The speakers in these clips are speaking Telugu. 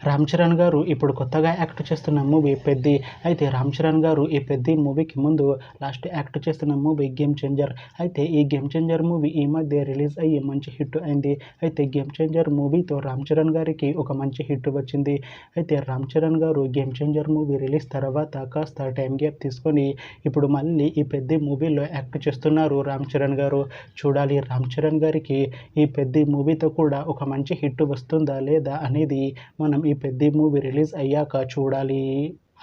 రామ్ చరణ్ గారు ఇప్పుడు కొత్తగా యాక్ట్ చేస్తున్న మూవీ పెద్ది. అయితే రామ్ చరణ్ గారు ఈ పెద్ది మూవీకి ముందు లాస్ట్ యాక్ట్ చేస్తున్న మూవీ గేమ్ చేంజర్. అయితే ఈ గేమ్ చేంజర్ మూవీ ఈ మధ్య రిలీజ్ అయ్యి మంచి హిట్ అయింది. అయితే గేమ్ చేంజర్ మూవీతో రామ్ చరణ్ గారికి ఒక మంచి హిట్ వచ్చింది. అయితే రామ్ చరణ్ గారు గేమ్ చేంజర్ మూవీ రిలీజ్ తర్వాత కాస్త టైం గ్యాప్ తీసుకొని ఇప్పుడు మళ్ళీ ఈ పెద్ది మూవీలో యాక్ట్ చేస్తున్నారు రామ్ చరణ్ గారు. చూడాలి రామ్ చరణ్ గారికి ఈ పెద్ది మూవీతో కూడా ఒక మంచి హిట్ వస్తుందా లేదా అనేది మనం ఈ పెద్ది మూవీ రిలీజ్ అయ్యాక చూడాలి.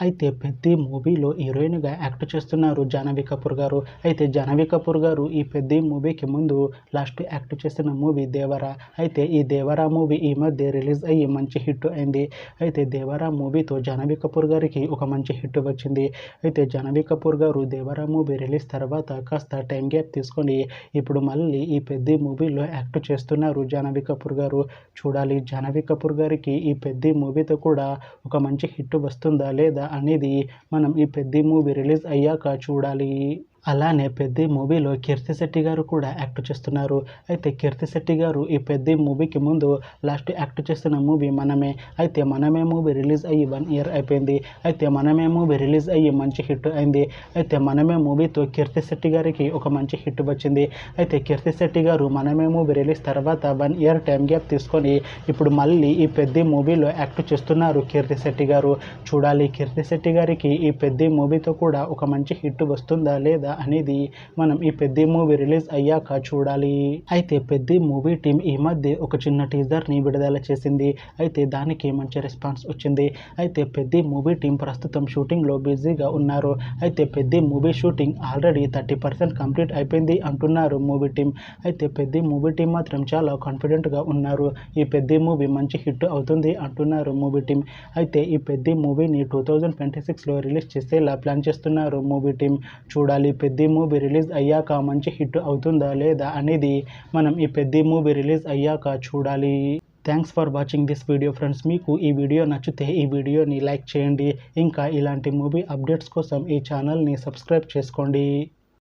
అయితే పెద్ది మూవీలో హీరోయిన్గా యాక్ట్ చేస్తున్నారు జాహ్నవి కపూర్ గారు. అయితే జాహ్నవి కపూర్ గారు ఈ పెద్ది మూవీకి ముందు లాస్ట్ యాక్ట్ చేసిన మూవీ దేవరా. అయితే ఈ దేవరా మూవీ ఈ మధ్య రిలీజ్ అయ్యి మంచి హిట్ అయింది. అయితే దేవరా మూవీతో జాహ్నవి కపూర్ గారికి ఒక మంచి హిట్ వచ్చింది. అయితే జాహ్నవి కపూర్ గారు దేవరా మూవీ రిలీజ్ తర్వాత కాస్త టైం గ్యాప్ తీసుకొని ఇప్పుడు మళ్ళీ ఈ పెద్ది మూవీలో యాక్ట్ చేస్తున్నారు జాహ్నవి కపూర్ గారు. చూడాలి జాహ్నవి కపూర్ గారికి ఈ పెద్ది మూవీతో కూడా ఒక మంచి హిట్ వస్తుందా లేదా అనేది మనం ఈ పెద్ది మూవీ రిలీజ్ అయ్యాక చూడాలి. అలానే పెద్ది మూవీలో కీర్తి శెట్టి గారు కూడా యాక్ట్ చేస్తున్నారు. అయితే కీర్తి శెట్టి గారు ఈ పెద్ది మూవీకి ముందు లాస్ట్ యాక్ట్ చేస్తున్న మూవీ మనమే. అయితే మనమే మూవీ రిలీజ్ అయ్యి 1 year అయిపోయింది. అయితే మనమే మూవీ రిలీజ్ అయ్యి మంచి హిట్ అయింది. అయితే మనమే మూవీతో కీర్తి శెట్టి గారికి ఒక మంచి హిట్ వచ్చింది. అయితే కీర్తి శెట్టి గారు మనమే మూవీ రిలీజ్ తర్వాత 1 year టైం గ్యాప్ తీసుకొని ఇప్పుడు మళ్ళీ ఈ పెద్ది మూవీలో యాక్ట్ చేస్తున్నారు కీర్తి శెట్టి గారు. చూడాలి కీర్తి శెట్టి గారికి ఈ పెద్ది మూవీతో కూడా ఒక మంచి హిట్ వస్తుందా లేదా అనేది మనం ఈ పెద్ది మూవీ రిలీజ్ అయ్యాక చూడాలి. అయితే పెద్ది మూవీ టీం ఈ మధ్య ఒక చిన్న టీజర్ని విడుదల చేసింది. అయితే దానికి మంచి రెస్పాన్స్ వచ్చింది. అయితే పెద్ది మూవీ టీం ప్రస్తుతం షూటింగ్లో బిజీగా ఉన్నారు. అయితే Peddi movie shooting already 30% complete అయిపోయింది అంటున్నారు మూవీ టీం. అయితే పెద్ది మూవీ టీం మాత్రం చాలా కాన్ఫిడెంట్గా ఉన్నారు. ఈ పెద్ది మూవీ మంచి హిట్ అవుతుంది అంటున్నారు మూవీ టీం. అయితే ఈ పెద్ది మూవీని 2026లో రిలీజ్ చేసేలా ప్లాన్ చేస్తున్నారు మూవీ టీం. చూడాలి పెద్ది మూవీ రిలీజ్ అయ్యాక మంచి హిట్ అవుతుందా లేదా అనేది మనం ఈ పెద్ది మూవీ రిలీజ్ అయ్యాక చూడాలి. Thanks for watching this video friends. మీకు ఈ వీడియో నచ్చితే ఈ వీడియోని లైక్ చేయండి. ఇంకా ఇలాంటి మూవీ అప్డేట్స్ కోసం ఈ ఛానల్ని సబ్స్క్రైబ్ చేసుకోండి.